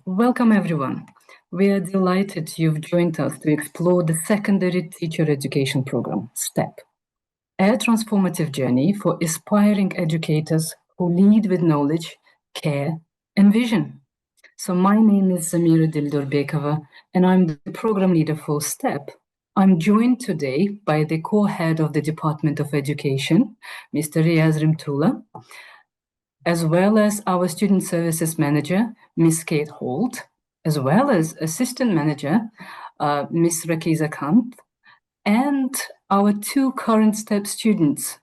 Welcome everyone. We are delighted you've joined us to explore the Secondary Teacher Education Program, STEP, a transformative journey for aspiring educators who lead with knowledge, care, and vision. So my name is Zamira Dildorbekova, and I'm the program leader for STEP. I'm joined today by the co-head of the Department of Education, Mr. Riaz Rhemtulla, as well as our Student Services Manager, Ms. Kate Holt, as well as Assistant Manager, Ms. Rakiza Kant, and our two current STEP students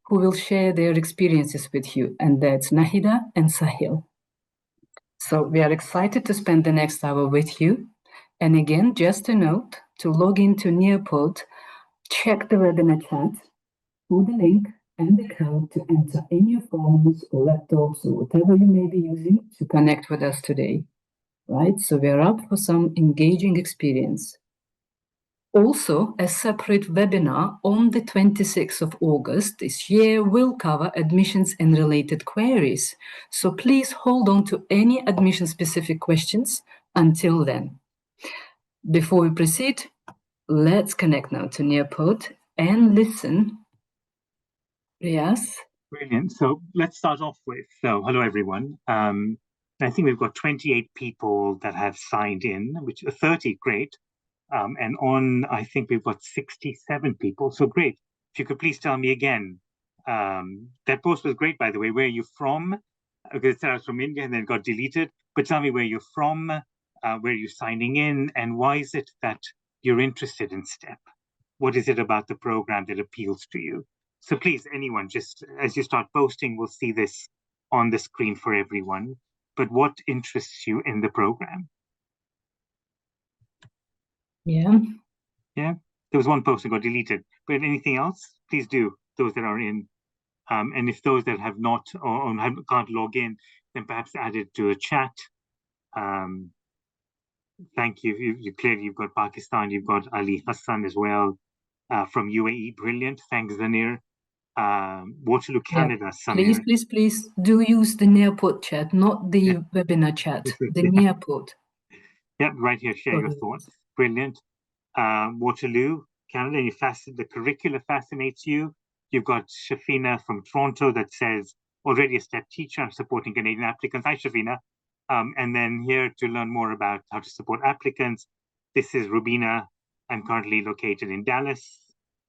who will share their experiences with you, and that's Nahida and Sahil. So we are excited to spend the next hour with you. And again, just a note, to log into Nearpod, check the webinar chat, through the link and the code to enter in your phones or laptops or whatever you may be using to connect with us today, right? So we're up for some engaging experience. Also, a separate webinar on the 26th of August this year will cover admissions and related queries. So please hold on to any admission-specific questions until then. Before we proceed, let's connect now to Nearpod and listen. Riaz? Brilliant. So let's start off with, hello everyone. I think we've got 28 people that have signed in, which are 30, great. And on, I think we've got 67 people, so great. If you could please tell me again, that post was great, by the way. Where are you from? Because it said I was from India and then got deleted, but tell me where you're from, where you're signing in, and why is it that you're interested in STEP? What is it about the program that appeals to you? So please, anyone, just as you start posting, we'll see this on the screen for everyone. But what interests you in the program? Yeah. Yeah, there was one post that got deleted, but anything else, please do, those that are in. And if those that have not or can't log in, then perhaps add it to a chat. Thank you. You clearly, you've got Pakistan, you've got Ali Hassan as well from UAE. Brilliant. Thanks, Zanir. Waterloo, Canada. Yeah. Please do use the Nearpod chat, not the webinar chat, the Nearpod. Yeah, right here, share your thoughts. Brilliant. Waterloo, Canada, the curricula fascinates you. You've got Shafina from Toronto that says, already a STEP teacher, I'm supporting Canadian applicants. Hi, Shafina. And then here to learn more about how to support applicants. This is Rubina. I'm currently located in Dallas.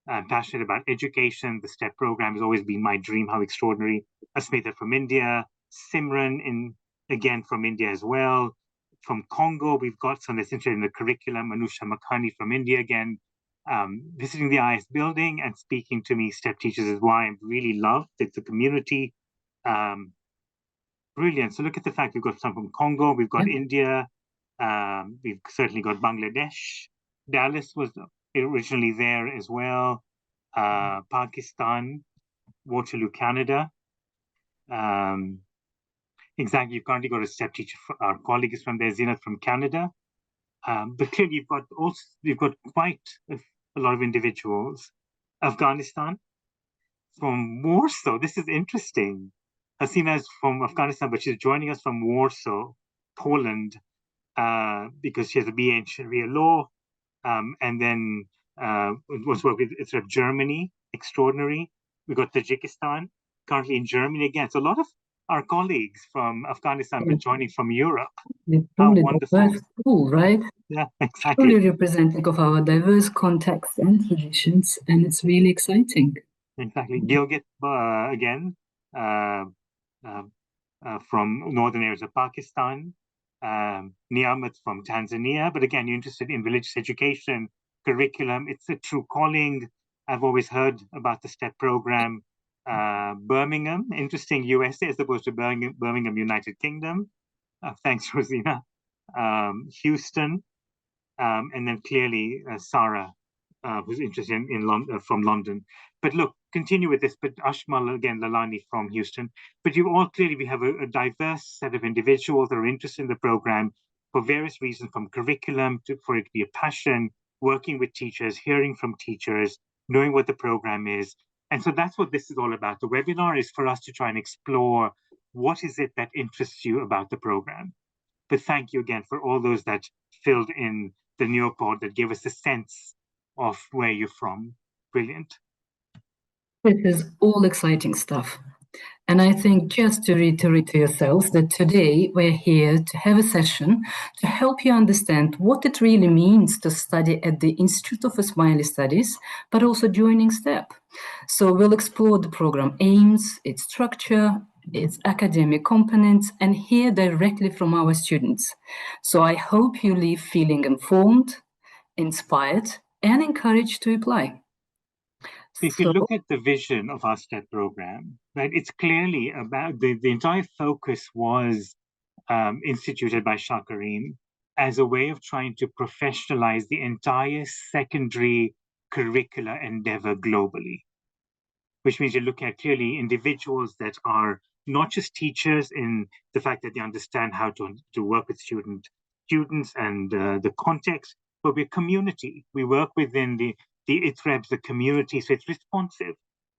I'm passionate about education. The STEP program has always been my dream. How extraordinary. Asmita from India. Simran, again from India as well. From Congo, we've got some that's interested in the curriculum. Manusha Makhani from India again. Visiting the IS building and speaking to me, STEP teachers, is why I really love the community. Brilliant. So look at the fact we've got some from Congo, we've got India, we've certainly got Bangladesh. Dallas was originally there as well. Pakistan, Waterloo, Canada. Exactly, you've currently got a STEP teacher. Our colleague is from there, Zinat from Canada. But clearly you've got quite a lot of individuals. Afghanistan, from Warsaw. This is interesting. Hasina is from Afghanistan, but she's joining us from Warsaw, Poland, because she has a BA in Sharia law, and then was work with sort of Germany, extraordinary. We got Tajikistan, currently in Germany again. So a lot of our colleagues from Afghanistan but joining from Europe. How wonderful. Cool, right? Yeah, exactly. Truly representative of our diverse contexts and traditions, and it's really exciting. Exactly. Gilgit again, from northern areas of Pakistan. Niyamat from Tanzania. But again, you're interested in religious education, curriculum. It's a true calling. I've always heard about the STEP program. Birmingham, interesting, USA as opposed to Birmingham, United Kingdom. Thanks, Rosina. Houston, and then clearly Sarah, who's interested in from London. But look, continue with this. But Ashmal, again, Lalani from Houston. But we have a diverse set of individuals that are interested in the program for various reasons, from curriculum for it to be a passion, working with teachers, hearing from teachers, knowing what the program is. And so that's what this is all about. The webinar is for us to try and explore what is it that interests you about the program. But thank you again for all those that filled in the neopod, that gave us a sense of where you're from. Brilliant. This is all exciting stuff. And I think, just to reiterate to yourselves, that today we're here to have a session to help you understand what it really means to study at the Institute of Ismaili Studies, but also joining STEP. So we'll explore the program aims, its structure, its academic components, and hear directly from our students. So I hope you leave feeling informed, inspired, and encouraged to apply. If you look at the vision of our STEP program, right, it's clearly about the entire focus was instituted by Shah Karim as a way of trying to professionalize the entire secondary curricular endeavor globally, which means you look at clearly individuals that are not just teachers in the fact that they understand how to work with students and the context, but we're community. We work within the ITREBs, the community, so it's responsive,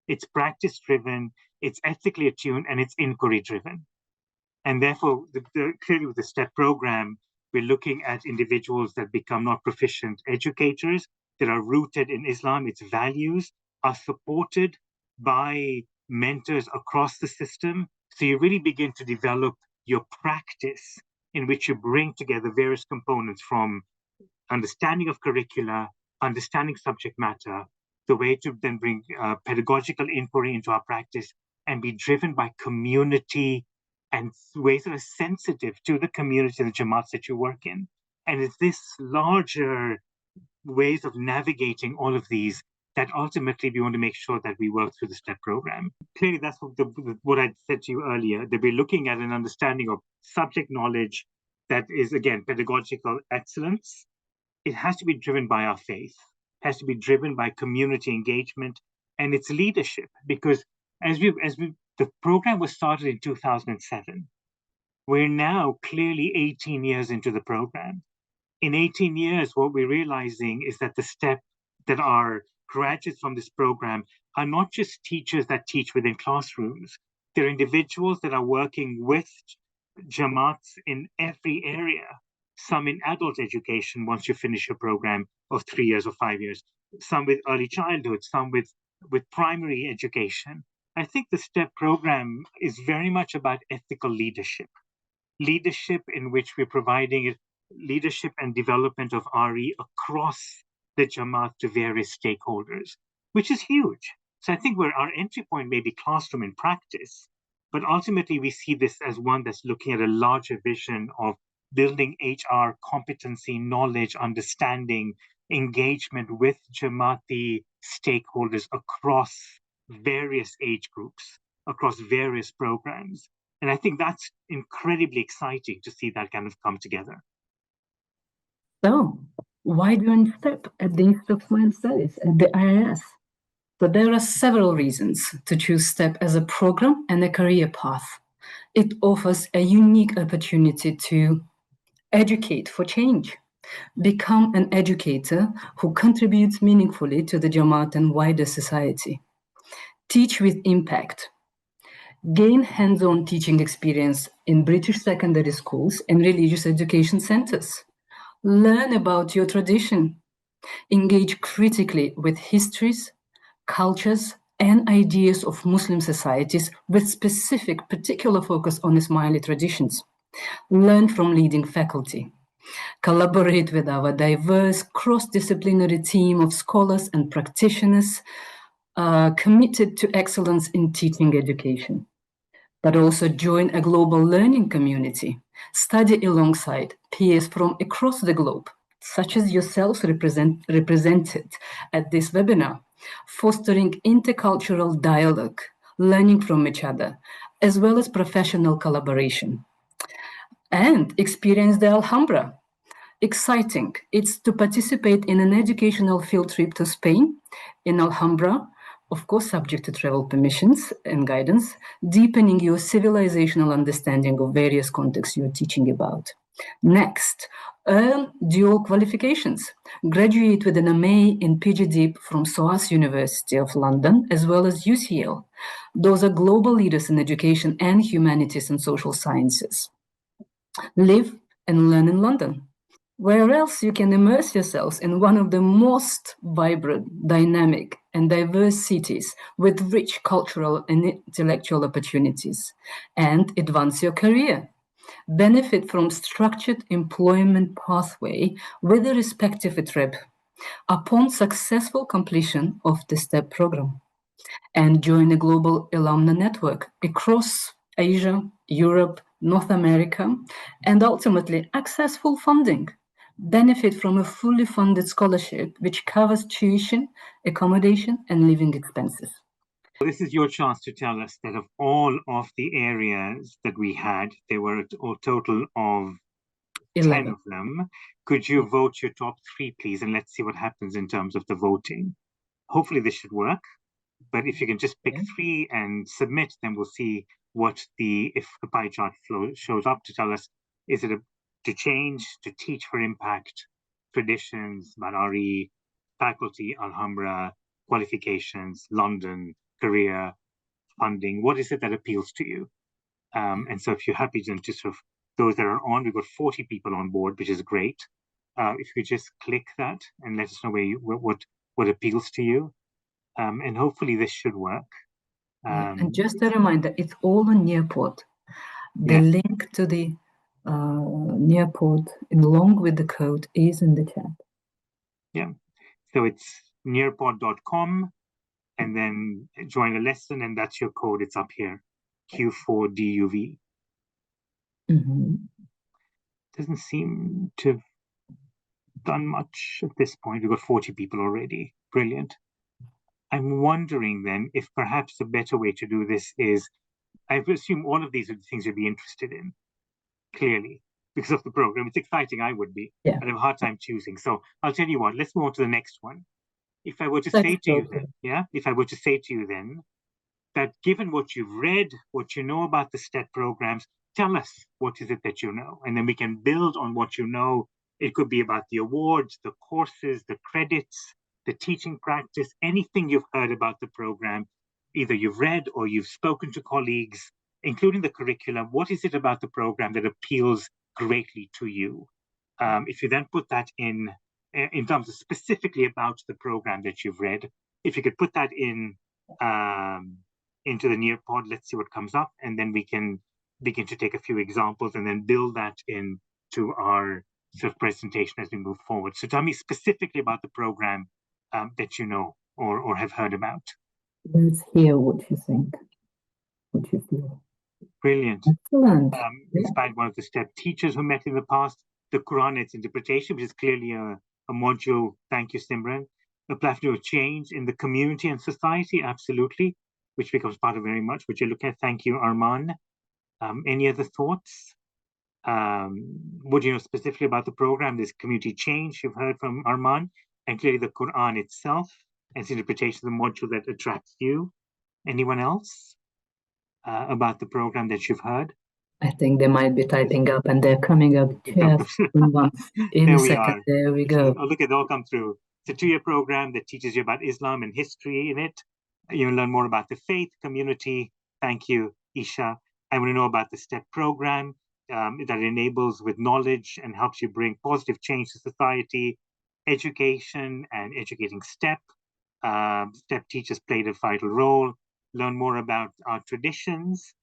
it's practice-driven, it's ethically attuned, and it's inquiry-driven. And therefore, clearly with the STEP program, we're looking at individuals that become not proficient educators, that are rooted in Islam, its values, are supported by mentors across the system. So you really begin to develop your practice in which you bring together various components from understanding of curricula, understanding subject matter, the way to then bring pedagogical inquiry into our practice and be driven by community and ways that are sensitive to the community and the Jamaats that you work in. And it's this larger ways of navigating all of these that ultimately we want to make sure that we work through the STEP program. Clearly, that's what I said to you earlier, that we're looking at an understanding of subject knowledge that is, again, pedagogical excellence. It has to be driven by our faith, has to be driven by community engagement and its leadership, because the program was started in 2007. We're now clearly 18 years into the program. In 18 years, what we're realizing is that the STEP that are graduates from this program are not just teachers that teach within classrooms. They're individuals that are working with Jamaats in every area, some in adult education once you finish your program of 3 years or 5 years, some with early childhood, some with primary education. I think the STEP program is very much about ethical leadership in which we're providing leadership and development of RE across the Jamaat to various stakeholders, which is huge. So I think our entry point may be classroom in practice, but ultimately we see this as one that's looking at a larger vision of building HR competency, knowledge, understanding, engagement with Jamaati stakeholders across various age groups, across various programs. And I think that's incredibly exciting to see that kind of come together. So, why join STEP at the Institute of Ismaili Studies, at the IIS? So there are several reasons to choose STEP as a program and a career path. It offers a unique opportunity to educate for change, become an educator who contributes meaningfully to the Jamaat and wider society, teach with impact, gain hands-on teaching experience in British secondary schools and religious education centers, learn about your tradition, engage critically with histories, cultures, and ideas of Muslim societies with specific particular focus on Ismaili traditions, learn from leading faculty, collaborate with our diverse cross-disciplinary team of scholars and practitioners committed to excellence in teaching education, but also join a global learning community, study alongside peers from across the globe, such as yourselves represented at this webinar, fostering intercultural dialogue, learning from each other, as well as professional collaboration. And experience the Alhambra. Exciting. It's to participate in an educational field trip to Spain in Alhambra, of course, subject to travel permissions and guidance, deepening your civilizational understanding of various contexts you're teaching about. Next, earn dual qualifications. Graduate with an MA in PGDIP from SOAS University of London, as well as UCL. Those are global leaders in education and humanities and social sciences. Live and learn in London. Where else you can immerse yourselves in one of the most vibrant, dynamic, and diverse cities with rich cultural and intellectual opportunities, and advance your career. Benefit from structured employment pathway with a respective ITREB upon successful completion of the STEP program, and join a global alumni network across Asia, Europe, North America, and ultimately access full funding. Benefit from a fully funded scholarship which covers tuition, accommodation, and living expenses. This is your chance to tell us that of all of the areas that we had, there were a total of 10 of them. Could you vote your top 3, please? And let's see what happens in terms of the voting. Hopefully this should work. But if you can just pick 3 and submit, then we'll see what if the pie chart shows up to tell us, is it to change, to teach for impact, traditions, Barari, faculty, Alhambra, qualifications, London, career, funding. What is it that appeals to you? And so if you're happy then to sort of those that are on, we've got 40 people on board, which is great. If you just click that and let us know what appeals to you. And hopefully this should work. And just a reminder, it's all on Nearport. The link to the Nearport along with the code is in the chat. Yeah, so it's nearport.com and then join a lesson, and that's your code. It's up here, Q4DUV. Doesn't seem to have done much at this point. We've got 40 people already. Brilliant. I'm wondering then if perhaps a better way to do this is, I assume all of these are the things you'd be interested in, clearly, because of the program. It's exciting, I would be. Yeah. I'd have a hard time choosing. So I'll tell you what, let's move on to the next one. If I were to say to you then, if I were to say to you then, that given what you've read, what you know about the STEP programs, tell us what is it that you know, and then we can build on what you know. It could be about the awards, the courses, the credits, the teaching practice, anything you've heard about the program, either you've read or you've spoken to colleagues, including the curriculum. What is it about the program that appeals greatly to you? If you then put that in terms of specifically about the program that you've read, if you could put that in into the Nearpod, let's see what comes up, and then we can begin to take a few examples and then build that into our sort of presentation as we move forward. So tell me specifically about the program that you know or have heard about. Let's hear what you think, what you feel. Brilliant. Excellent. Inspired one of the STEP teachers who met in the past, the Quran, its interpretation, which is clearly a module. Thank you, Simran. A platform of change in the community and society, absolutely, which becomes part of very much what you're looking at. Thank you, Arman. Any other thoughts? What do you know specifically about the program? This community change you've heard from Arman, and clearly the Quran itself and its interpretation of the module that attracts you. Anyone else about the program that you've heard? I think they might be typing up and they're coming up just in a second. There we go. Oh, look, it all come through. It's a 2-year program that teaches you about Islam and history in it. You learn more about the faith community. Thank you, Isha. I want to know about the STEP program that enables with knowledge and helps you bring positive change to society, education and educating STEP. STEP teachers played a vital role. Learn more about our traditions.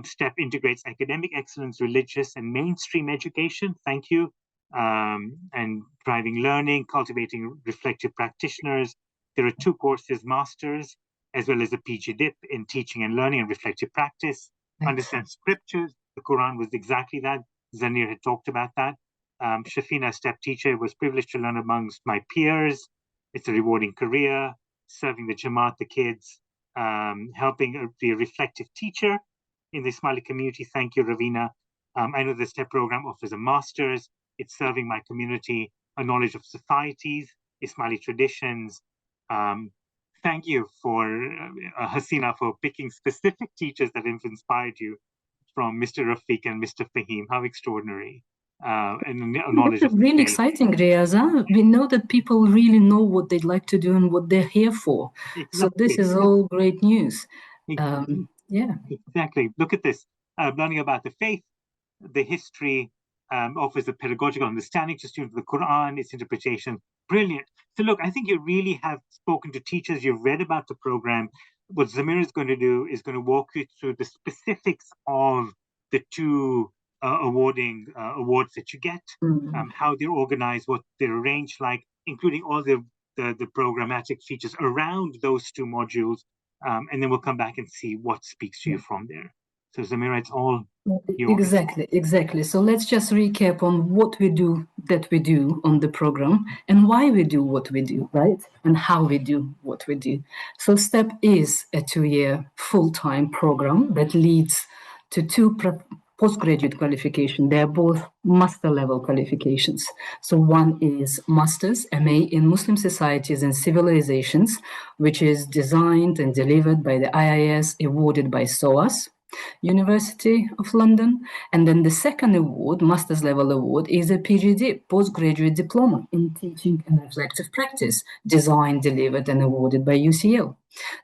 STEP integrates academic excellence, religious and mainstream education. Thank you. And driving learning, cultivating reflective practitioners. There are 2 courses, masters, as well as a PG dip in teaching and learning and reflective practice. Understand scriptures. The Quran was exactly that. Zamira had talked about that. Shafina, STEP teacher, was privileged to learn amongst my peers. It's a rewarding career, serving the Jamaat, the kids, helping be a reflective teacher in the Ismaili community. Thank you, Ravina. I know the STEP program offers a master's. It's serving my community, a knowledge of societies, Ismaili traditions. Thank you for Hasina for picking specific teachers that have inspired you, from Mr. Rafiq and Mr. Fahim. How extraordinary. And knowledge of really exciting, Riaz. We know that people really know what they'd like to do and what they're here for. Exactly. So this is all great news. Yeah. Exactly. Look at this. Learning about the faith, the history, offers a pedagogical understanding to students of the Quran, its interpretation. Brilliant. So look, I think you really have spoken to teachers, you've read about the program. What Zamira is going to do is going to walk you through the specifics of the two awards that you get, how they're organized, what they're arranged like, including all the programmatic features around those two modules. And then we'll come back and see what speaks to you from there. So Zamira, it's all yours. Exactly. So let's just recap on what we do on the program and why we do what we do, right? And how we do what we do. So STEP is a 2-year full-time program that leads to two postgraduate qualification. They are both master level qualifications. So one is Masters, MA in Muslim Societies and Civilizations, which is designed and delivered by the IIS, awarded by SOAS, University of London. And then the second award, master's level award, is a PGD, postgraduate diploma in teaching and reflective practice, designed, delivered and awarded by UCL.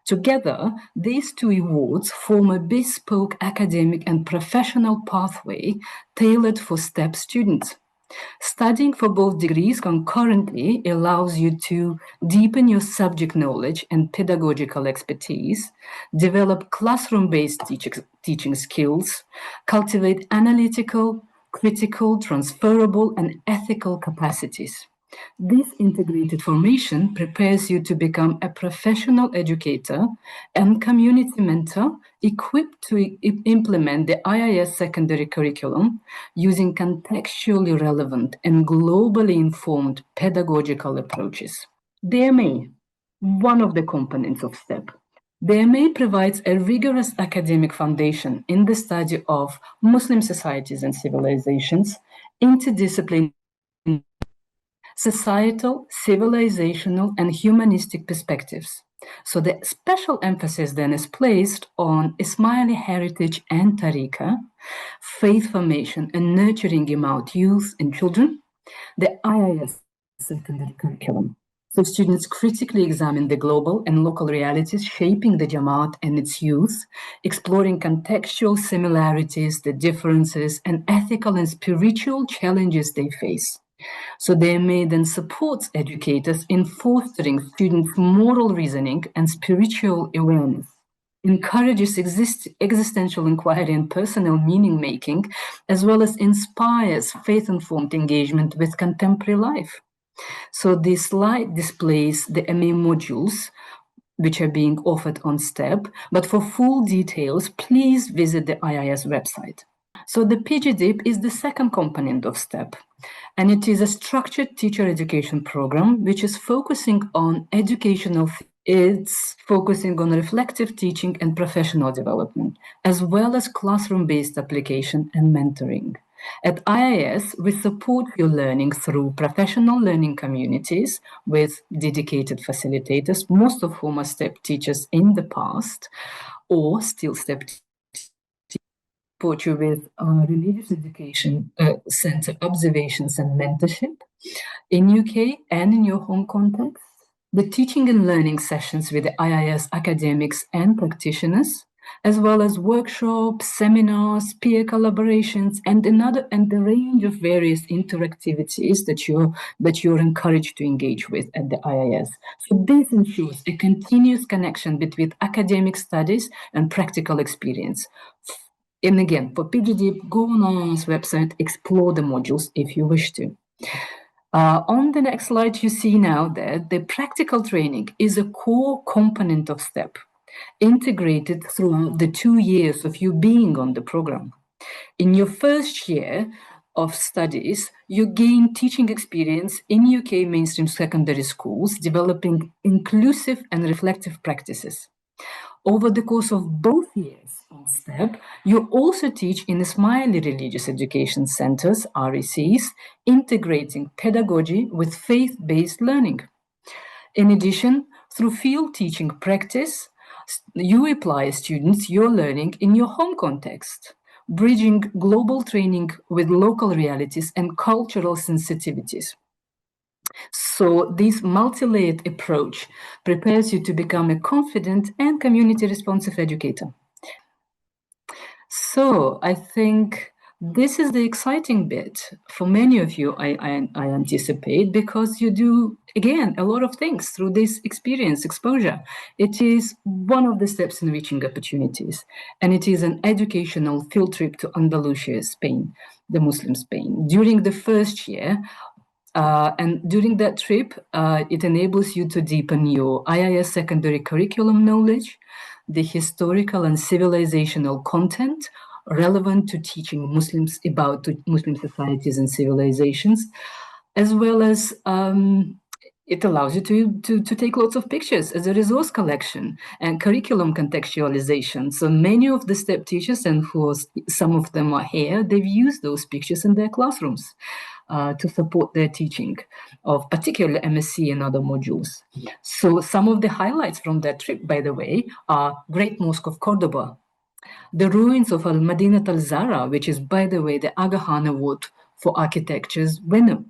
Together, these two awards form a bespoke academic and professional pathway tailored for STEP students. Studying for both degrees concurrently allows you to deepen your subject knowledge and pedagogical expertise, develop classroom-based teaching skills, cultivate analytical, critical, transferable, and ethical capacities. This integrated formation prepares you to become a professional educator and community mentor equipped to implement the IIS secondary curriculum using contextually relevant and globally informed pedagogical approaches. The MA, one of the components of STEP. The MA provides a rigorous academic foundation in the study of Muslim societies and civilizations, interdisciplinary societal, civilizational, and humanistic perspectives. So the special emphasis then is placed on Ismaili heritage and tariqa, faith formation and nurturing Jamaat youth and children, the IIS secondary curriculum. So students critically examine the global and local realities shaping the Jamaat and its youth, exploring contextual similarities, the differences, and ethical and spiritual challenges they face. So the MA then supports educators in fostering students' moral reasoning and spiritual awareness, encourages existential inquiry and personal meaning making, as well as inspires faith-informed engagement with contemporary life. So this slide displays the MA modules which are being offered on STEP, but for full details, please visit the IIS website. So the PGDIP is the second component of STEP, and it is a structured teacher education program which is focusing on it's focusing on reflective teaching and professional development, as well as classroom-based application and mentoring. At IIS, we support your learning through professional learning communities with dedicated facilitators, most of whom are STEP teachers in the past or still STEP teachers. Support you with religious education center observations and mentorship in UK and in your home context, the teaching and learning sessions with the IIS academics and practitioners, as well as workshops, seminars, peer collaborations, and the range of various interactivities that you're encouraged to engage with at the IIS. So this ensures a continuous connection between academic studies and practical experience. And again, for PGD, go on our website, explore the modules if you wish to. On the next slide, you see now that the practical training is a core component of STEP, integrated throughout the 2 years of you being on the program. In your first year of studies, you gain teaching experience in UK mainstream secondary schools, developing inclusive and reflective practices. Over the course of both years on STEP, you also teach in Ismaili religious education centers, RECs, integrating pedagogy with faith-based learning. In addition, through field teaching practice, you apply students your learning in your home context, bridging global training with local realities and cultural sensitivities. So this multi-layered approach prepares you to become a confident and community-responsive educator. So I think This is the exciting bit for many of you, I anticipate, because you do, again, a lot of things through this experience, exposure. It is one of the steps in reaching opportunities, and it is an educational field trip to Andalusia, Spain, the Muslim Spain. During the first year, and during that trip, it enables you to deepen your IIS secondary curriculum knowledge, the historical and civilizational content relevant to teaching Muslims about Muslim societies and civilizations, as well as it allows you to take lots of pictures as a resource collection and curriculum contextualization. So many of the STEP teachers, and some of them are here, they've used those pictures in their classrooms to support their teaching of particular MSc and other modules. So some of the highlights from that trip, by the way, are Great Mosque of Cordoba, the ruins of Al-Madinat al-Zahra, which is, by the way, the Aga Khan Award for Architecture's winner,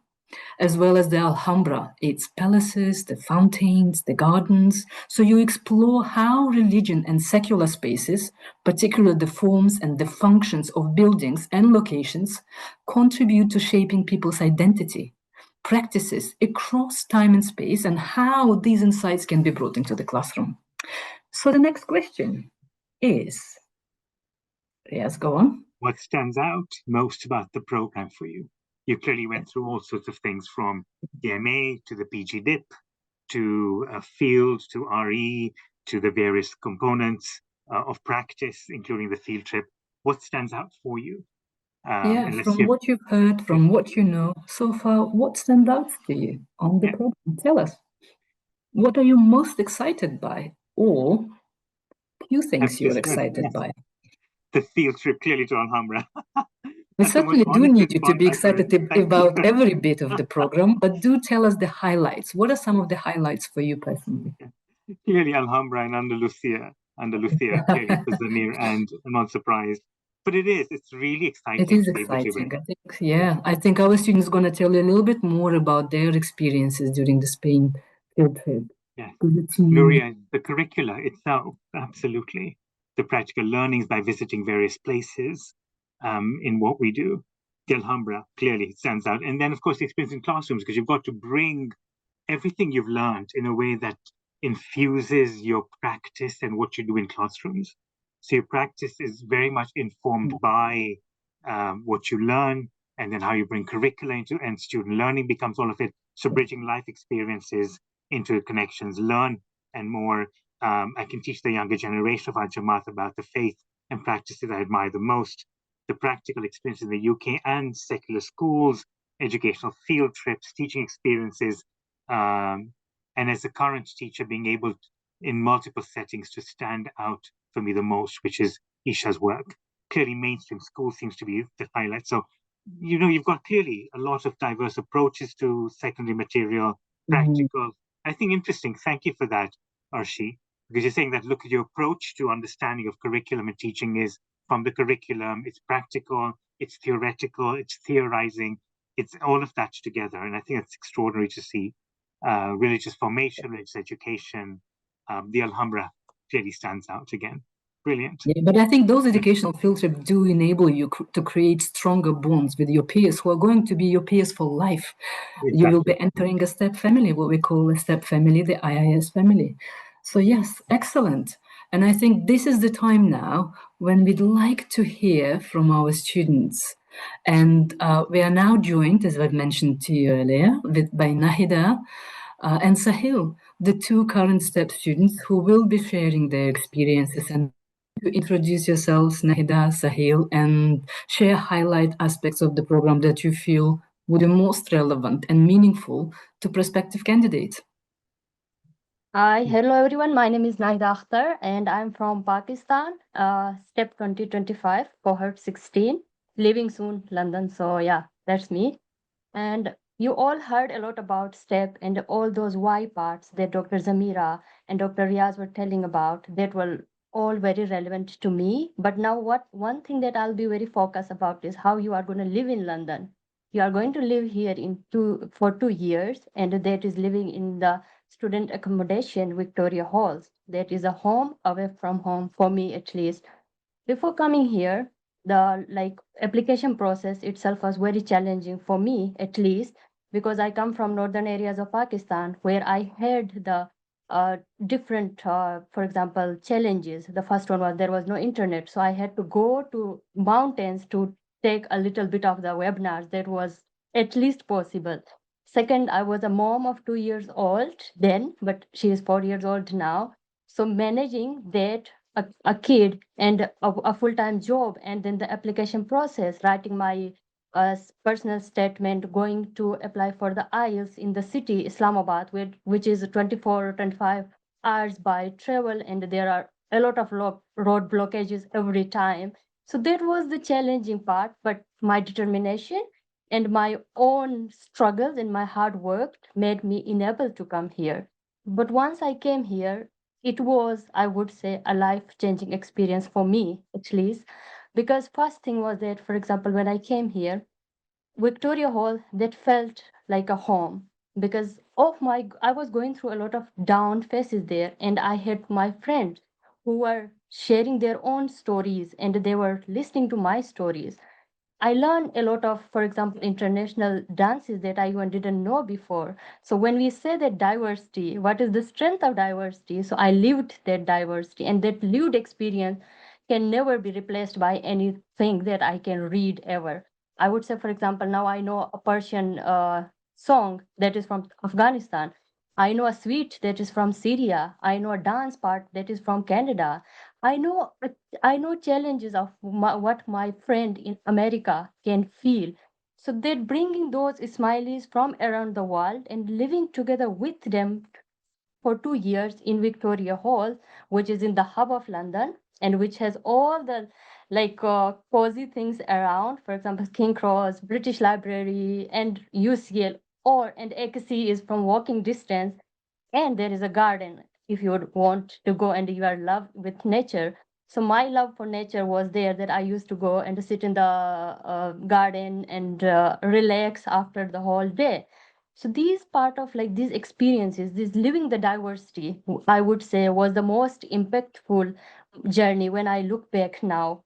as well as the Alhambra, its palaces, the fountains, the gardens. So you explore how religion and secular spaces, particularly the forms and the functions of buildings and locations, contribute to shaping people's identity, practices across time and space, and how these insights can be brought into the classroom. So the next question is, yes, go on. What stands out most about the program for you? You clearly went through all sorts of things, from the MA to the PG DIP, to field, to RE, to the various components of practice, including the field trip. What stands out for you? From what you've heard, from what you know so far, what stands out to you on the program? Tell us. What are you most excited by, or few things you're excited by? The field trip, clearly, to Alhambra. We certainly do need you to be excited about every bit of the program, but do tell us the highlights. What are some of the highlights for you personally? Clearly, Alhambra and Andalusia, clearly for Zamira, and I'm not surprised. But it's really exciting. It is exciting. I think our students are going to tell you a little bit more about their experiences during the Spain field trip. Yes, Nuria, the curricula itself, absolutely. The practical learnings by visiting various places in what we do. The Alhambra clearly stands out. And then, of course, the experience in classrooms, because you've got to bring everything you've learned in a way that infuses your practice and what you do in classrooms. So your practice is very much informed by what you learn, and then how you bring curricula into, and student learning becomes all of it. So bridging life experiences into connections, learn and more. I can teach the younger generation of our Jamaat about the faith and practices I admire the most. The practical experience in the UK and secular schools, educational field trips, teaching experiences, and as a current teacher, being able in multiple settings to stand out for me the most, which is Isha's work. Clearly, mainstream school seems to be the highlight. So, you've got clearly a lot of diverse approaches to secondary material, practical. I think interesting. Thank you for that, Arshi, because you're saying that, look, your approach to understanding of curriculum and teaching is from the curriculum, it's practical, it's theoretical, it's theorizing, it's all of that together. And I think it's extraordinary to see. Religious formation, religious education, the Alhambra clearly stands out again. Brilliant. Yeah, but I think those educational field trips do enable you to create stronger bonds with your peers who are going to be your peers for life. Exactly. You will be entering a STEP family, what we call a STEP family, the IIS family. So yes, excellent. And I think this is the time now when we'd like to hear from our students. And we are now joined, as I've mentioned to you earlier, by Nahida and Sahil, the two current STEP students who will be sharing their experiences. And to introduce yourselves, Nahida, Sahil, and share highlight aspects of the program that you feel would be most relevant and meaningful to prospective candidates. Hi, hello everyone. My name is Nahida Akhtar and I'm from Pakistan, STEP 2025, cohort 16, living soon, London. So yeah, that's me. And you all heard a lot about STEP and all those why parts that Dr. Zamira and Dr. Riaz were telling about that were all very relevant to me. But now one thing that I'll be very focused about is how you are going to live in London. You are going to live here for 2 years, and that is living in the student accommodation Victoria Halls. That is a home away from home for me, at least. Before coming here, the like application process itself was very challenging for me, at least because I come from northern areas of Pakistan where I had the different, for example, challenges. The first one was there was no internet, so I had to go to mountains to take a little bit of the webinars that was at least possible. Second, I was a mom of 2 years old then, but she is 4 years old now. So managing that, a kid and a full-time job, and then the application process, writing my personal statement, going to apply for the IELTS in the city, Islamabad, which is 24 or 25 hours by travel, and there are a lot of road blockages every time. So that was the challenging part, but my determination and my own struggles and my hard work made me enabled to come here. But once I came here, it was, I would say, a life-changing experience for me, at least, because first thing was that, for example, when I came here, Victoria Hall, that felt like a home because I was going through a lot of down phases there, and I had my friends who were sharing their own stories and they were listening to my stories. I learned a lot of, for example, international dances that I even didn't know before. So when we say that diversity, what is the strength of diversity? So I lived that diversity, and that lived experience can never be replaced by anything that I can read ever. I would say, for example, now I know a Persian song that is from Afghanistan. I know a sweet that is from Syria. I know a dance part that is from Canada. I know I know challenges of what my friend in America can feel. So they're bringing those smileys from around the world and living together with them for 2 years in Victoria Hall, which is in the hub of London and which has all the cozy things around. For example, King Cross, British Library, and UCL, or and AKC is from walking distance, and there is a garden if you would want to go and you are love with nature. So my love for nature was there, that I used to go and sit in the garden and relax after the whole day. So these part of like these experiences, this living the diversity, I would say was the most impactful journey when I look back now,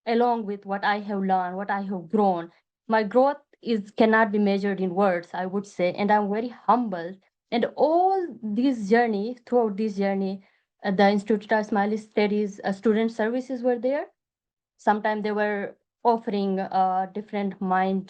along with what I have learned, what I have grown. My growth is cannot be measured in words, I would say, and I'm very humbled. And all this journey, throughout this journey, the Institute of Smiley Studies student services were there. Sometimes they were offering different mind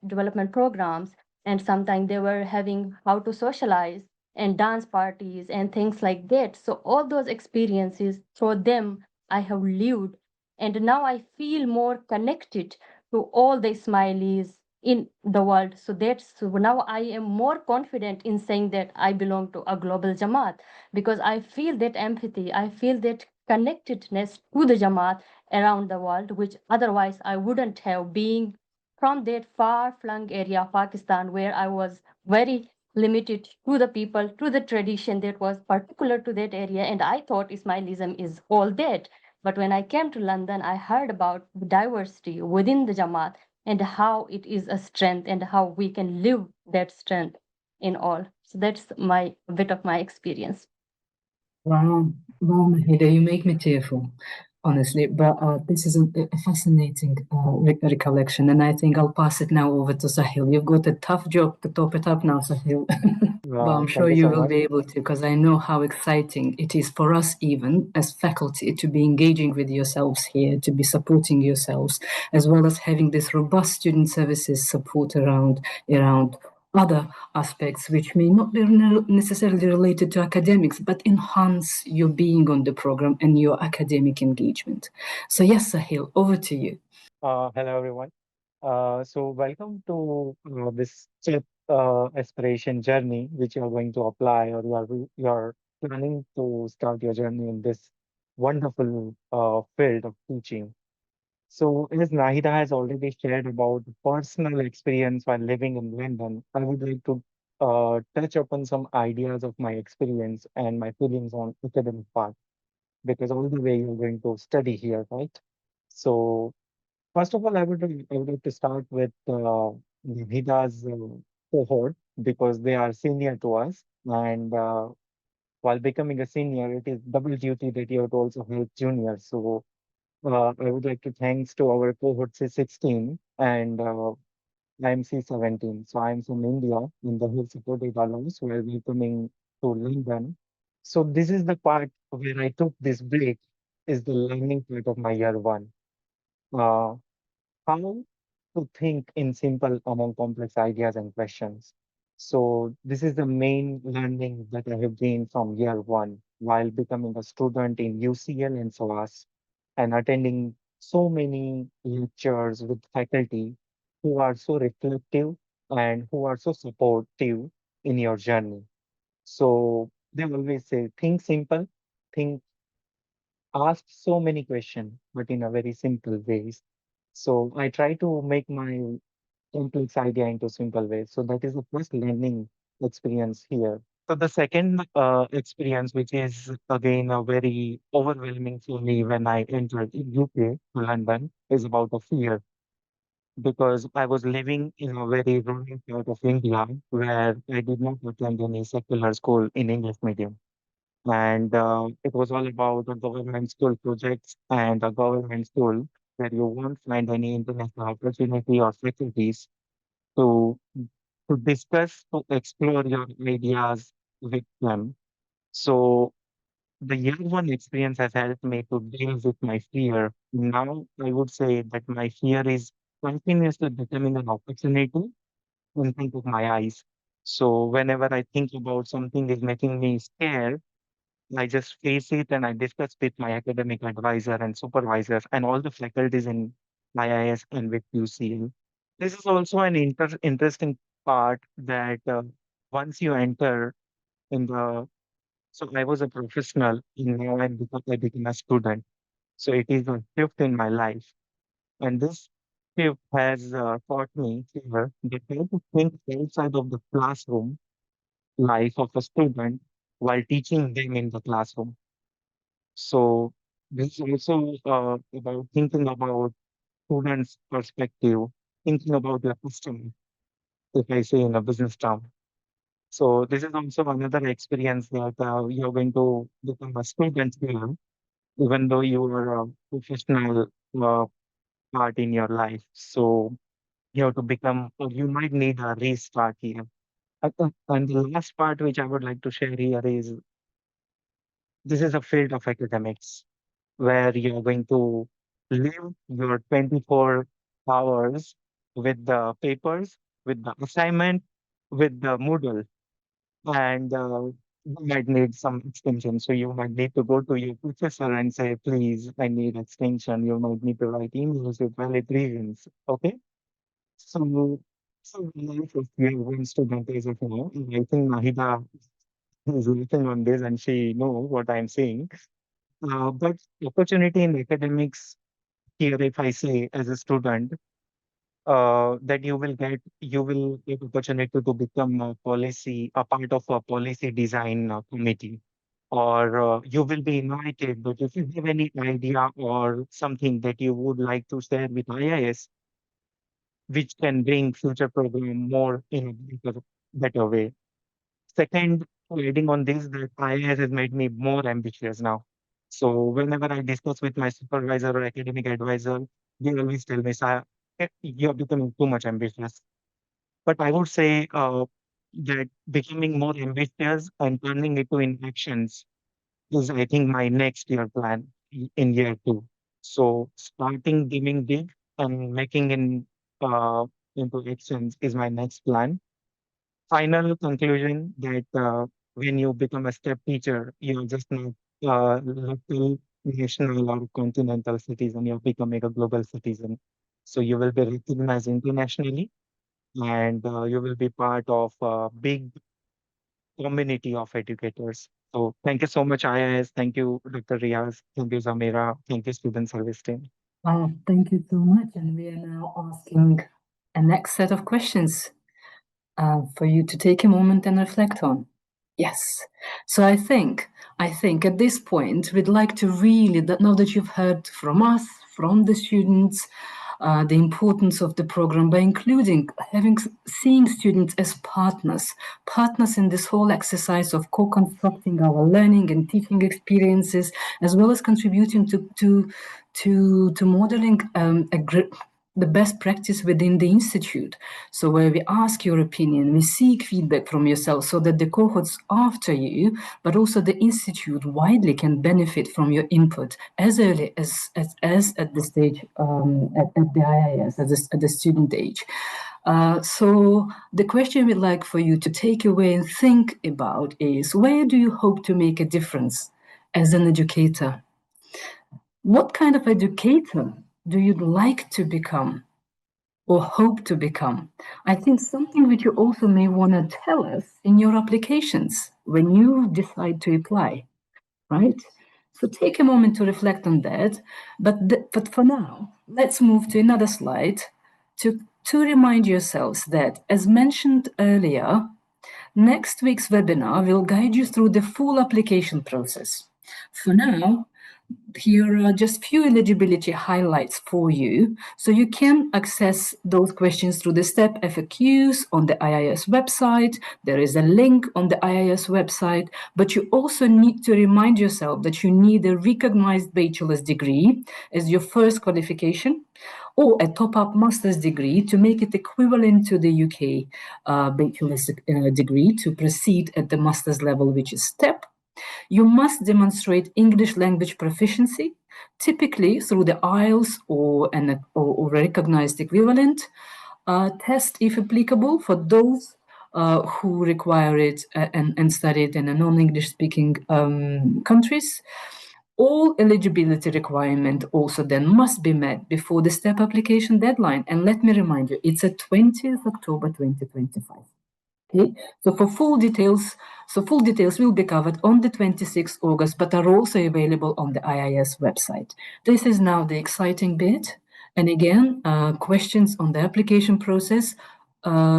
development programs, and sometimes they were having how to socialize and dance parties and things like that. So all those experiences, through them I have lived, and now I feel more connected to all the smileys in the world. So that's, so now I am more confident in saying that I belong to a global Jamaat, because I feel that empathy, I feel that connectedness to the Jamaat around the world, which otherwise I wouldn't have, being from that far flung area of Pakistan, where I was very limited to the people, to the tradition that was particular to that area. And I thought Ismailism is all that. But when I came to London, I heard about the diversity within the Jamaat and how it is a strength and how we can live that strength in all. So that's my bit of my experience. Wow, wow, Mahida, you make me tearful, honestly. But this is a fascinating recollection, and I think I'll pass it now over to Sahil. You've got a tough job to top it up now, Sahil. But I'm sure Thank you you so will much. be able to, because I know how exciting it is for us, even as faculty, to be engaging with yourselves here, to be supporting yourselves, as well as having this robust student services support around other aspects which may not be necessarily related to academics, but enhance your being on the program and your academic engagement. So yes, Sahil, over to you. Hello, everyone. Welcome to this STEP aspiration journey, which you are going to apply, or you are planning to start your journey in this wonderful field of teaching. So, as Nahida has already shared about personal experience while living in London, I would like to touch upon some ideas of my experience and my feelings on academic part, because all the way you're going to study here, right? So, first of all, I would like to start with Nahida's cohort, because they are senior to us, and while becoming a senior, it is double duty that you have to also help juniors. So I would like to thanks to our cohort C16 and I'm C17. So I'm from India in the Hill Supported Alliance where we're coming to London. So this is the part where I took this break is the learning part of my year one. Uh, how to think in simple among complex ideas and questions. So this is the main learning that I have gained from year one while becoming a student in UCL and SOAS and attending so many lectures with faculty who are so reflective and who are so supportive in your journey. So they always say, think simple, think, ask so many questions, but in a very simple ways. So I try to make my complex idea into simple ways. So that is the first learning experience here. So the second experience, which is again a very overwhelming for me when I entered UK, London, is about a fear because I was living in a very rural part of India where I did not attend any secular school in English medium. And it was all about a government school projects and a government school where you won't find any international opportunity or faculties to to discuss, to explore your ideas with them. So the year one experience has helped me to deal with my fear. Now I would say that my fear is continuously becoming an opportunity in front of my eyes. So whenever I think about something is making me scared, I just face it and I discuss with my academic advisor and supervisors and all the faculties in IIS and with UCL. This is also an interesting part that once you enter in the, so I was a professional and now I became a student. So it is a shift in my life. And this shift has taught me here that how to think outside of the classroom life of a student while teaching them in the classroom. So this is also about thinking about students' perspective, thinking about your customer, if I say in a business term. So this is also another experience that you're going to become a student here, even though you are a professional uh, part in your life. So you have to become, or you might need a restart here. And the last part which I would like to share here is this is a field of academics where you're going to live your 24 hours with the papers, with the assignment, with the Moodle, and you might need some extension. So you might need to go to your professor and say, please, I need extension. You might need to write emails with valid reasons. Okay. So, so life of year one student as of now, and I think Nahida is working on this and she know what I'm saying. But opportunity in academics here, if I say as a student, that you will get opportunity to become a part of a policy design committee, or you will be invited. But if you have any idea or something that you would like to share with IIS, which can bring future program more in a better way. Second, adding on this, that IIS has made me more ambitious now. So whenever I discuss with my supervisor or academic advisor, they always tell me, "Sir, you're becoming too much ambitious." But I would say that becoming more ambitious and turning it to in actions is, I think, my next year plan in year two. So starting dreaming big and making into actions is my next plan. Final conclusion that when you become a step teacher, you're just not local, national, or continental citizen. You're becoming a global citizen. So you will be recognized internationally, and you will be part of a big community of educators. So thank you so much, IIS. Thank you, Dr. Riaz. Thank you, Zamira. Thank you, student service team. Thank you so much. And we are now asking a next set of questions for you to take a moment and reflect on. Yes. So I think at this point, we'd like to really, now that you've heard from us, from the students, the importance of the program by including seeing students as partners in this whole exercise of co-constructing our learning and teaching experiences, as well as contributing to modeling the best practice within the institute. So where we ask your opinion, we seek feedback from yourself so that the cohorts after you, but also the institute widely can benefit from your input as early as at the stage, at the IIS, at the student age. So the question we'd like for you to take away and think about is, where do you hope to make a difference as an educator? What kind of educator do you like to become or hope to become? I think something which you also may want to tell us in your applications when you decide to apply, right? So take a moment to reflect on that. But for now, let's move to another slide to remind yourselves that, as mentioned earlier, next week's webinar will guide you through the full application process. For now, here are just few eligibility highlights for you. So you can access those questions through the STEP FAQs on the IIS website. There is a link on the IIS website, but you also need to remind yourself that you need a recognized bachelor's degree as your first qualification, or a top-up master's degree to make it equivalent to the UK bachelor's degree to proceed at the master's level, which is STEP. You must demonstrate English language proficiency, typically through the IELTS or a recognized equivalent test, if applicable, for those who require it and study it in a non-English speaking countries. All eligibility requirement also then must be met before the STEP application deadline. And let me remind you, it's at 20th October 2025. Okay, so full details will be covered on the 26th August, but are also available on the IIS website. This is now the exciting bit. And again, questions on the application process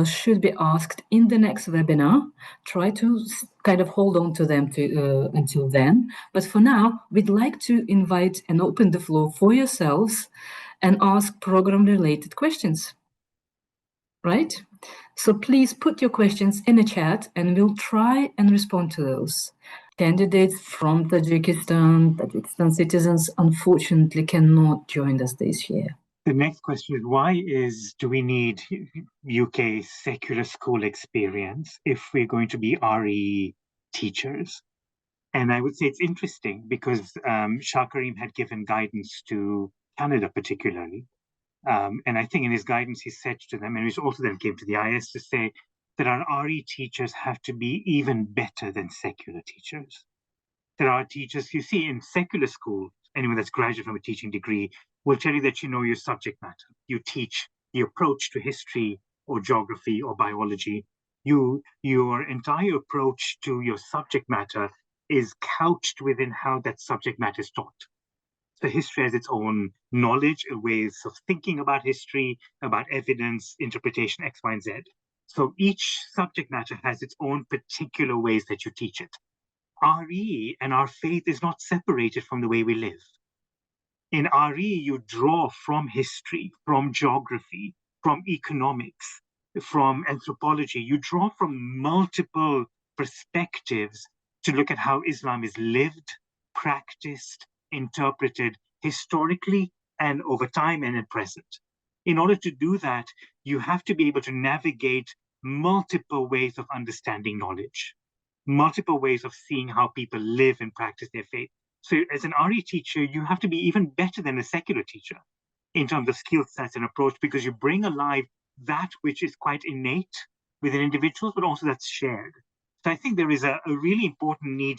should be asked in the next webinar. Try to kind of hold on to them until then. But for now, we'd like to invite and open the floor for yourselves and ask program-related questions, right? So please put your questions in the chat and we'll try and respond to those. Candidates from Tajikistan citizens, unfortunately cannot join us this year. The next question is, do we need UK secular school experience if we're going to be RE teachers? And I would say it's interesting because Shah Karim had given guidance to Canada particularly. And I think in his guidance, he said to them, and he also then came to the IS to say that our RE teachers have to be even better than secular teachers. There are teachers, you see, in secular school, anyone that's graduated from a teaching degree will tell you that you know your subject matter. You teach the approach to history or geography or biology. Your entire approach to your subject matter is couched within how that subject matter is taught. So history has its own knowledge, ways of thinking about history, about evidence, interpretation, X, Y, and Z. So each subject matter has its own particular ways that you teach it. RE and our faith is not separated from the way we live. In RE, you draw from history, from geography, from economics, from anthropology. You draw from multiple perspectives to look at how Islam is lived, practiced, interpreted historically and over time and in present. In order to do that, you have to be able to navigate multiple ways of understanding knowledge, multiple ways of seeing how people live and practice their faith. So as an RE teacher, you have to be even better than a secular teacher in terms of skill sets and approach, because you bring alive that which is quite innate within individuals, but also that's shared. So I think there is a really important need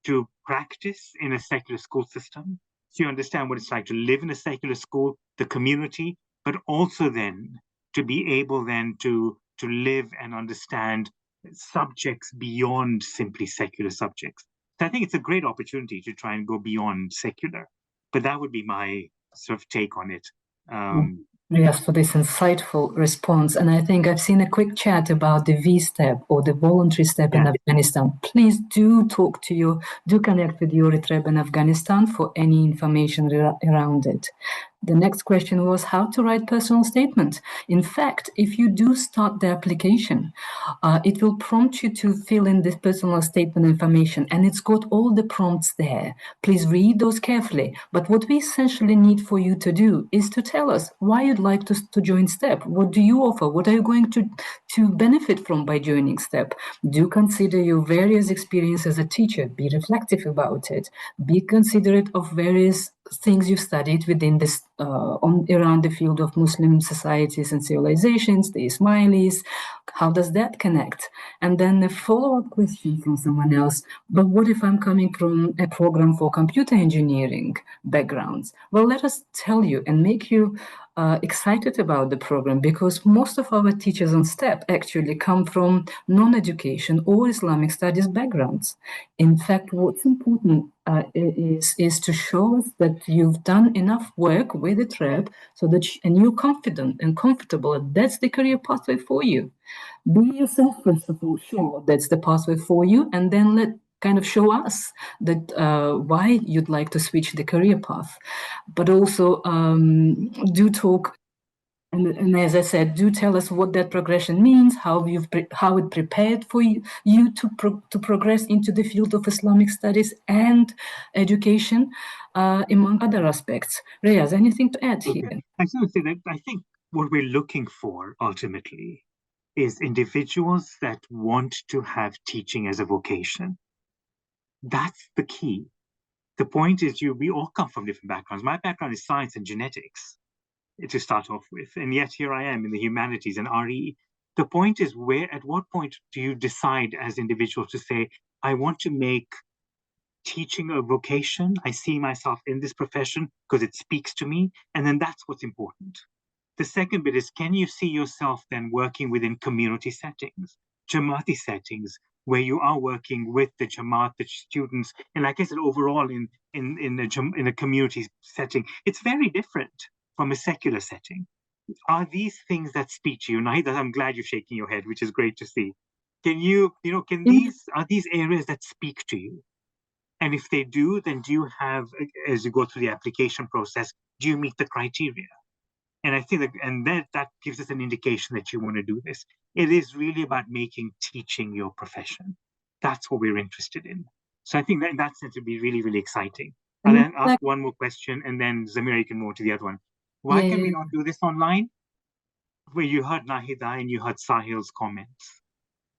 to practice in a secular school system, so you understand what it's like to live in a secular school, the community, but also then to be able then to live and understand subjects beyond simply secular subjects. So I think it's a great opportunity to try and go beyond secular, but that would be my sort of take on it. Yes, for this insightful response. And I think I've seen a quick chat about the V-step or the voluntary step in Afghanistan. Please do connect with your Ritreb in Afghanistan for any information around it. The next question was how to write personal statements. In fact, if you do start the application, it will prompt you to fill in this personal statement information, and it's got all the prompts there. Please read those carefully. But what we essentially need for you to do is to tell us why you'd like to join STEP. What do you offer? What are you going to benefit from by joining STEP? Do consider your various experiences as a teacher. Be reflective about it. Be considerate of various things you've studied within this around the field of Muslim societies and civilizations, the Ismailis. How does that connect? And then a follow-up question from someone else, but what if I'm coming from a program for computer engineering backgrounds? Well, let us tell you and make you excited about the program, because most of our teachers on STEP actually come from non-education or Islamic studies backgrounds. In fact, what's important is to show us that you've done enough work with the TREB so that and you're confident and comfortable that that's the career pathway for you. Be yourself, first of all, sure that's the pathway for you, and then kind of show us that why you'd like to switch the career path. But also do talk, and as I said, do tell us what that progression means, how it prepared for you to progress into the field of Islamic studies and education, among other aspects. Riaz, anything to add here? I would say that I think what we're looking for ultimately is individuals that want to have teaching as a vocation. That's the key. The point is we all come from different backgrounds. My background is science and genetics to start off with, and yet here I am in the humanities and RE. The point is at what point do you decide as individuals to say, I want to make teaching a vocation, I see myself in this profession because it speaks to me, and then that's what's important. The second bit is, can you see yourself then working within community settings, Jamaati settings, where you are working with the Jamaat, the students, and like I said, overall in a community setting, it's very different from a secular setting. Are these things that speak to you? Nahida, I'm glad you're shaking your head, which is great to see. Are these areas that speak to you? And if they do, then do you have, as you go through the application process, do you meet the criteria? And I think that gives us an indication that you want to do this. It is really about making teaching your profession. That's what we're interested in. So I think that in that sense, it'd be really, really exciting. I'll then ask one more question, and then Zamira, you can move to the other one. Why can we not do this online? Where you heard Nahida and you heard Sahil's comments.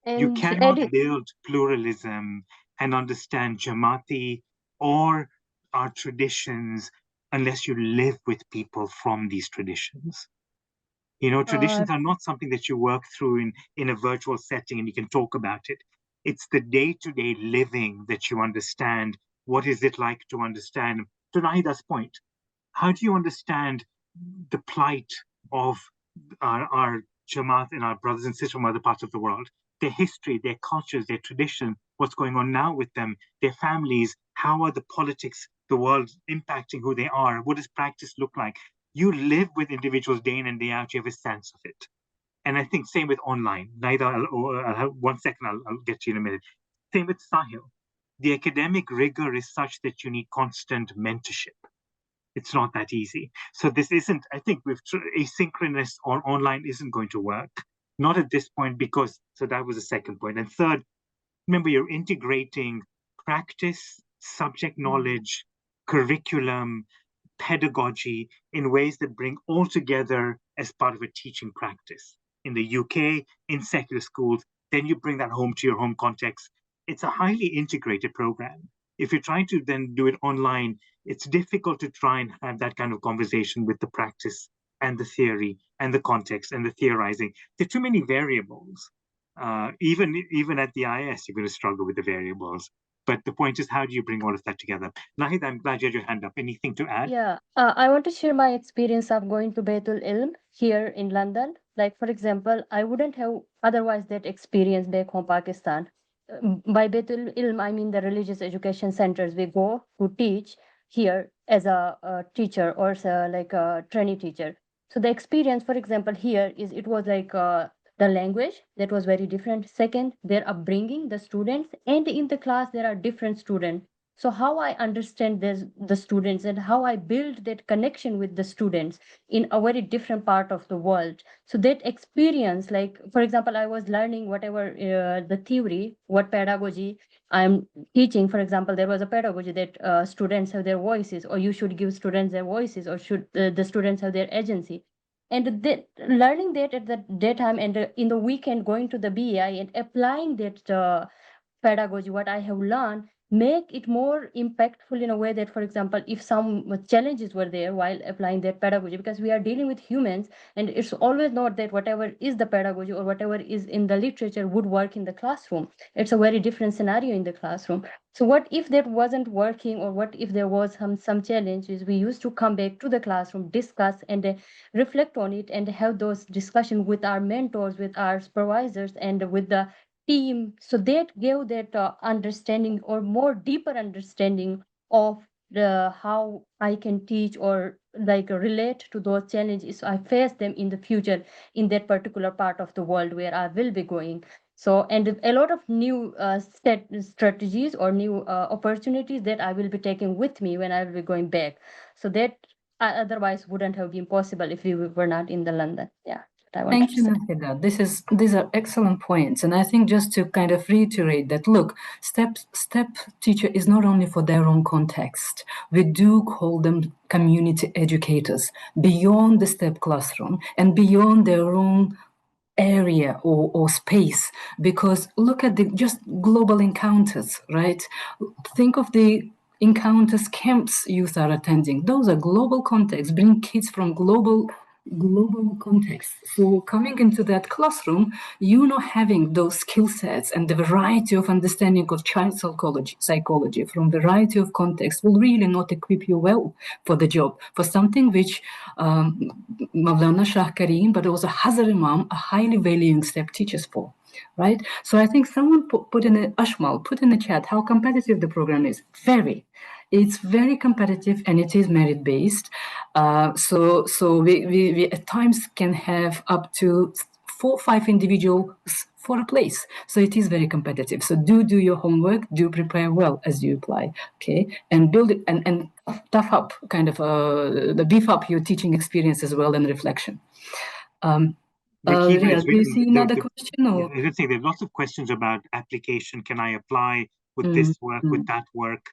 And you cannot build pluralism and understand Jamaati or our traditions unless you live with people from these traditions. Traditions are not something that you work through in a virtual setting and you can talk about it. It's the day-to-day living that you understand. What is it like to understand? To Nahida's point, how do you understand the plight of our Jamaat and our brothers and sisters from other parts of the world? Their history, their cultures, their tradition, what's going on now with them, their families, how are the politics, the world impacting who they are? What does practice look like? You live with individuals day in and day out, you have a sense of it. And I think same with online. I'll have 1 second, I'll get to you in a minute. Same with Sahil. The academic rigor is such that you need constant mentorship. It's not that easy. So this isn't, I think with asynchronous or online isn't going to work. Not at this point, because, so that was the second point. And third, remember, you're integrating practice, subject knowledge, curriculum, pedagogy in ways that bring all together as part of a teaching practice. In the UK, in secular schools, then you bring that home to your home context. It's a highly integrated program. If you're trying to then do it online, it's difficult to try and have that kind of conversation with the practice and the theory and the context and the theorizing. There are too many variables. Even at the IS, you're going to struggle with the variables. But the point is, how do you bring all of that together? Nahid, I'm glad you had your hand up. Anything to add? Yeah, I want to share my experience of going to Baitul Ilm here in London. Like, for example, I wouldn't have otherwise that experience back home, Pakistan. By Baitul Ilm, I mean the religious education centers we go to teach here as a teacher or like a trainee teacher. So the experience, for example, here is it was like the language that was very different. Second, their upbringing, the students, and in the class there are different students. So how I understand the students and how I build that connection with the students in a very different part of the world. So that experience, like for example, I was learning whatever the theory, what pedagogy I'm teaching. For example, there was a pedagogy that students have their voices, or you should give students their voices, or should the students have their agency. And learning that at the daytime and in the weekend, going to the BEI and applying that pedagogy, what I have learned, make it more impactful in a way that, for example, if some challenges were there while applying that pedagogy, because we are dealing with humans, and it's always not that whatever is the pedagogy or whatever is in the literature would work in the classroom. It's a very different scenario in the classroom. So what if that wasn't working, or what if there was some challenges? We used to come back to the classroom, discuss and reflect on it, and have those discussions with our mentors, with our supervisors, and with the team. So that gave that understanding, or more deeper understanding of how I can teach, or like relate to those challenges I face them in the future in that particular part of the world where I will be going. So, and a lot of new strategies or new opportunities that I will be taking with me when I will be going back. So that otherwise wouldn't have been possible if we were not in the London. Yeah. Thank you, Nahida. These are excellent points. And I think just to kind of reiterate that, look, step teacher is not only for their own context. We do call them community educators beyond the step classroom and beyond their own area or space, because look at the just global encounters, right? Think of the encounters camps youth are attending. Those are global contexts, bring kids from global context. So coming into that classroom, having those skill sets and the variety of understanding of child psychology from variety of contexts will really not equip you well for the job, for something which Mawlana Shah Karim, but also Hazar Imam, are highly valuing step teachers for. Right? So I think someone put in the chat how competitive the program is. It's very competitive, and it is merit-based. So we at times can have up to 4 or 5 individuals for a place. So it is very competitive. So do your homework, do prepare well as you apply, okay? And build it and tough up, kind of the beef up your teaching experience as well and reflection. Riaz, do you see another question? Or? I would say there are lots of questions about application. Can I apply? Would this work? Would that work?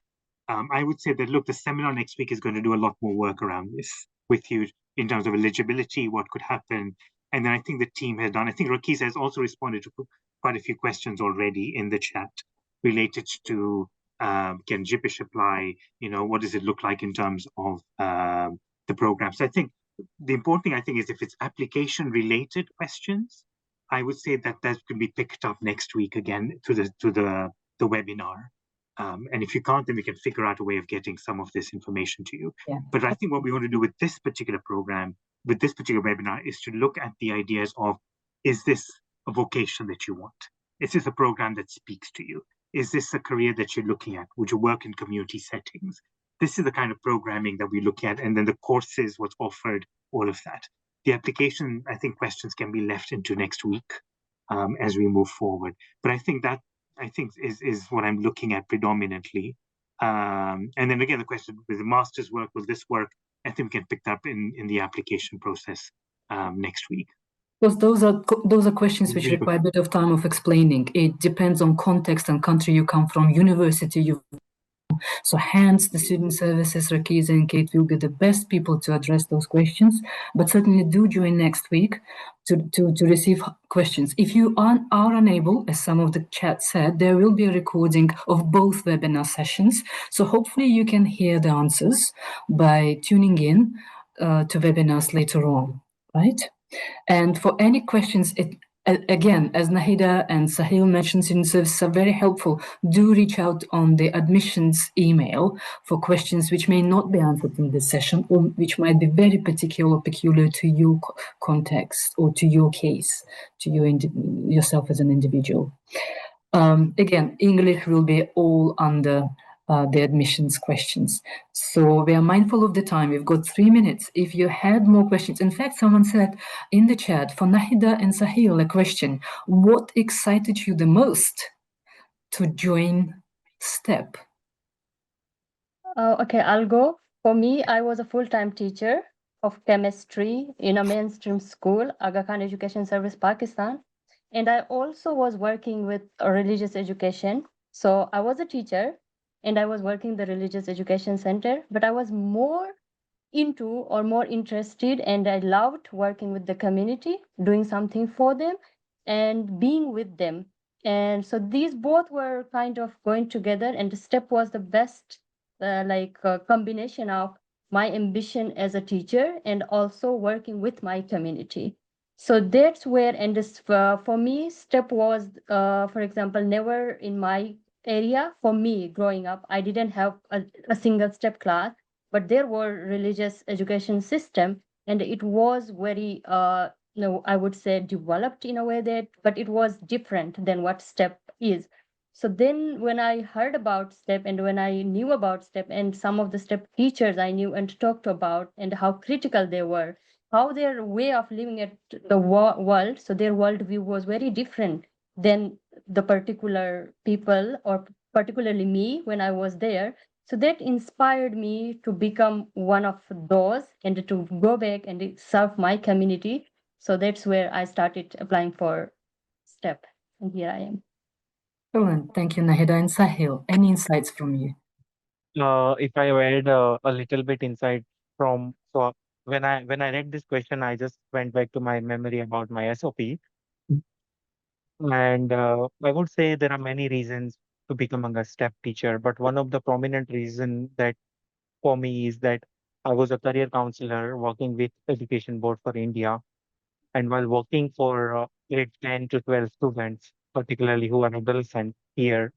I would say that, look, the seminar next week is going to do a lot more work around this with you in terms of eligibility, what could happen. And then I think the team has done. I think Rakeez has also responded to quite a few questions already in the chat related to can JIPISH apply? What does it look like in terms of the program? So I think the important thing, I think, is if it's application related questions, I would say that can be picked up next week again to the webinar. And if you can't, then we can figure out a way of getting some of this information to you. Yeah. But I think what we want to do with this particular program, with this particular webinar, is to look at the ideas of, is this a vocation that you want? Is this a program that speaks to you? Is this a career that you're looking at? Would you work in community settings? This is the kind of programming that we look at, and then the courses, what's offered, all of that. The application, I think, questions can be left into next week as we move forward. But I think that is what I'm looking at predominantly. And then again, the question with the master's work, will this work? I think we can pick that up in the application process next week. Because those are questions which require a bit of time of explaining. It depends on context and country you come from, university you. So hence the student services, Rakeez and Kate will be the best people to address those questions. But certainly do join next week to receive questions. If you are unable, as some of the chat said, there will be a recording of both webinar sessions. So hopefully you can hear the answers by tuning in to webinars later on, right? And for any questions, again, as Nahida and Sahil mentioned, student services are very helpful. Do reach out on the admissions email for questions which may not be answered in this session, or which might be very peculiar to your context or to your case, to yourself as an individual. Again, English will be all under the admissions questions. So we are mindful of the time. We've got 3 minutes. If you had more questions, in fact, someone said in the chat for Nahida and Sahil a question: what excited you the most to join STEP? Okay, I'll go. For me, I was a full-time teacher of chemistry in a mainstream school, Aga Khan Education Service, Pakistan. And I also was working with a religious education. So I was a teacher and I was working the religious education center, but I was more into or more interested and I loved working with the community, doing something for them and being with them. And so these both were kind of going together, and the STEP was the best combination of my ambition as a teacher and also working with my community. So that's where, and this for me, STEP was, for example, never in my area. For me, growing up, I didn't have a single STEP class, but there were religious education system, and it was very I would say developed in a way that, but it was different than what STEP is. So then when I heard about STEP and when I knew about STEP and some of the STEP teachers I knew and talked about and how critical they were, how their way of living at the world, so their worldview was very different than the particular people or particularly me when I was there. So that inspired me to become one of those and to go back and serve my community. So that's where I started applying for STEP, and here I am. Excellent. Thank you, Nahida. And Sahil, any insights from you? If I add a little bit insight from, so when I read this question, I just went back to my memory about my SOP, and I would say there are many reasons to becoming a STEP teacher, but one of the prominent reason that for me is that I was a career counselor working with Education Board for India, and while working for grade 10 to 12 students, particularly who are adolescent here,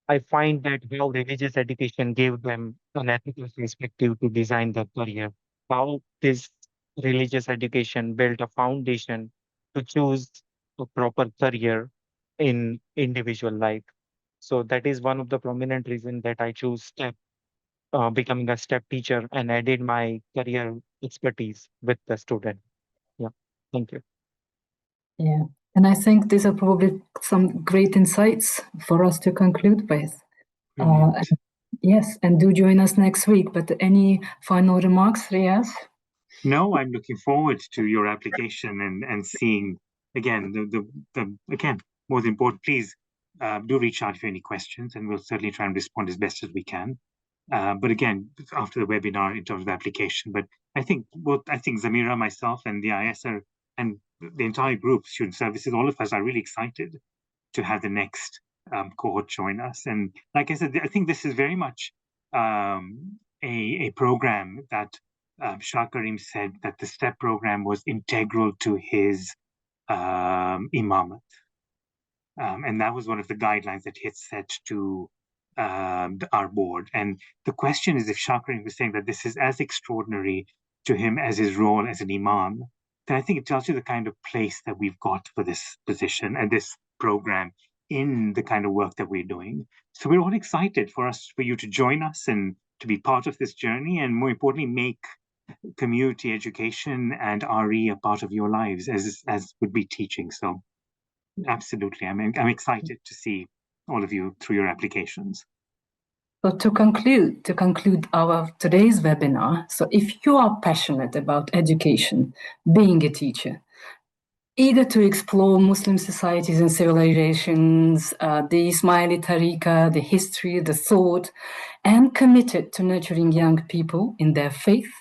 I find that how religious education gave them an ethical perspective to design their career, how this religious education built a foundation to choose a proper career in individual life. So that is one of the prominent reasons that I choose STEP, becoming a STEP teacher and added my career expertise with the student. Yeah, thank you. Yeah, and I think these are probably some great insights for us to conclude with. Yes, and do join us next week. But any final remarks, Riaz? No, I'm looking forward to your application and seeing again the again most important. Please do reach out if you have any questions, and we'll certainly try and respond as best as we can. But again, after the webinar in terms of application, but I think Zamira, myself, and the ISR and the entire group, student services, all of us are really excited to have the next cohort join us. And like I said, I think this is very much a program that Shah Karim said that the STEP program was integral to his imamate. And that was one of the guidelines that he had set to our board. And the question is, if Shah Karim was saying that this is as extraordinary to him as his role as an imam, then I think it tells you the kind of place that we've got for this position and this program in the kind of work that we're doing. So we're all excited for you to join us and to be part of this journey, and more importantly, make community education and RE a part of your lives as would be teaching. So absolutely, I'm excited to see all of you through your applications. So to conclude our today's webinar, so if you are passionate about education, being a teacher, eager to explore Muslim societies and civilizations, the Ismaili Tariqa, the history, the thought, and committed to nurturing young people in their faith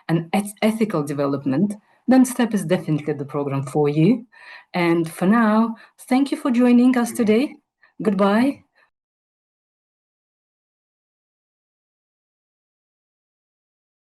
and ethical development, then STEP is definitely the program for you. And for now, thank you for joining us today. Goodbye